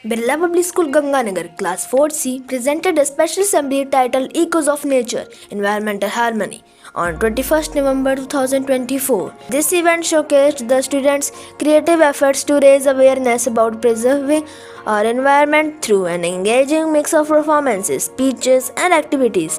Birla Public School Ganganagar, Class 4C, presented a special assembly titled Echoes of Nature, Environmental Harmony on 21st November 2024. This event showcased the students' creative efforts to raise awareness about preserving our environment through an engaging mix of performances, speeches, and activities.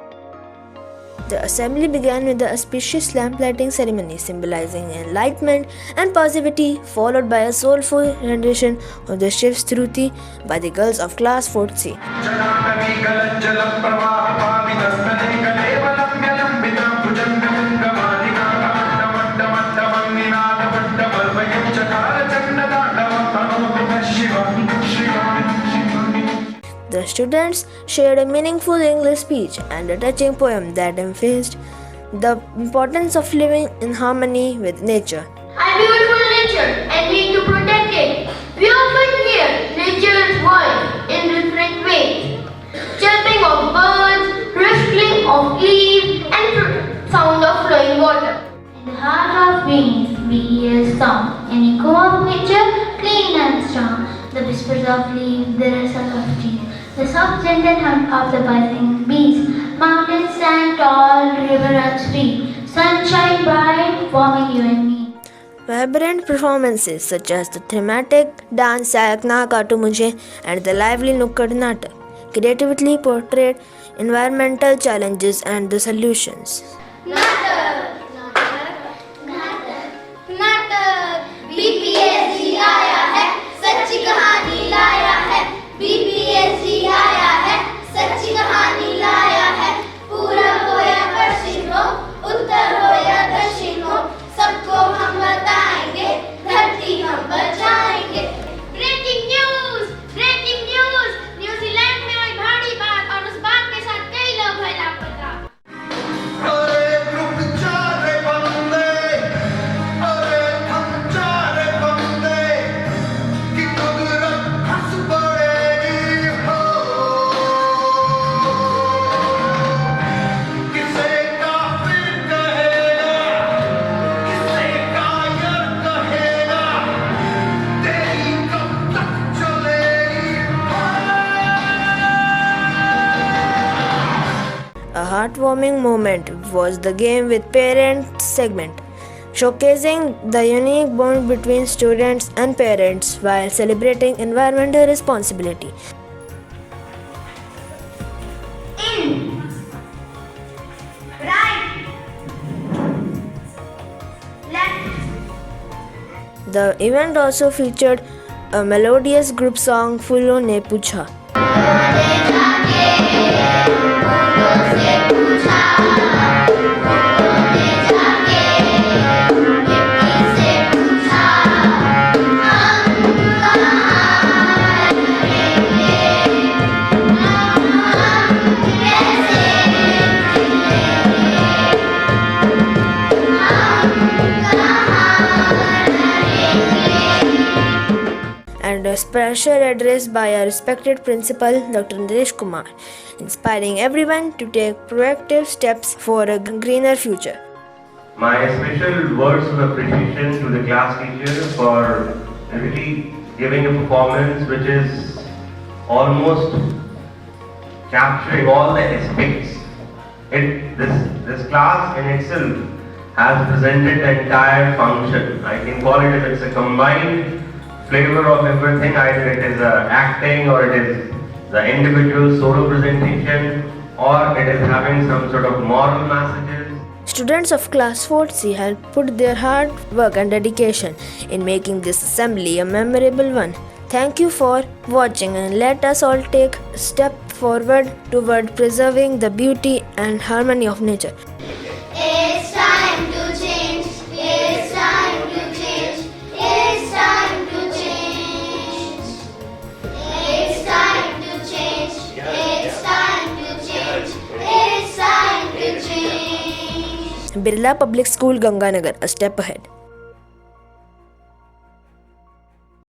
The assembly began with the auspicious lamp lighting ceremony symbolizing enlightenment and positivity, followed by a soulful rendition of the Shiv's Shruti by the girls of Class 4C. The students shared a meaningful English speech and a touching poem that emphasized the importance of living in harmony with nature. Our beautiful nature and need to protect it. We often hear nature's voice in different ways. Chirping of birds, rustling of leaves and sound of flowing water. In the heart of winds we hear sound, an echo of nature, clean and strong. The whispers of leaves, the rustle of trees, the soft gentle hum of the buzzing bees. Mountains stand tall, river runs free, sunshine bright, warming you and me. Vibrant performances such as the thematic dance Sayakna Kaatu Mujhe and the lively Nukkad Natak creatively portrayed environmental challenges and the solutions. नाटक BPSG आया है, सच्ची कहानी लाया है. BPSG आया है, सच्ची कहानी लाया है. पूरब हो या पश्चिम हो, उत्तर हो या दक्षिण हो, सबको हम बताएंगे, धरती हम बचाएंगे. ब्रेकिंग न्यूज़, न्यूजीलैंड में हुई भारी बात और उस बात के साथ कई लोग हैं लापता. A heartwarming moment was the Game with Parents segment, showcasing the unique bond between students and parents while celebrating environmental responsibility. In, right, left. The event also featured a melodious group song Fulo Ne Pucha. And a special address by our respected principal, Dr. Naresh Kumar, inspiring everyone to take proactive steps for a greener future. My special words of appreciation to the class teacher for really giving a performance which is almost capturing all the aspects. This class in itself has presented the entire function. I can call it if it's a combined flavor of everything, either it is acting or it is the individual solo presentation or it is having some sort of moral messages. Students of Class 4C have put their hard work and dedication in making this assembly a memorable one. Thank you for watching and let us all take a step forward toward preserving the beauty and harmony of nature. It's time to change. It's time to change. It's time to change. It's time to change. It's time to change. It's time to change. Birla Public School Ganganagar, a step ahead.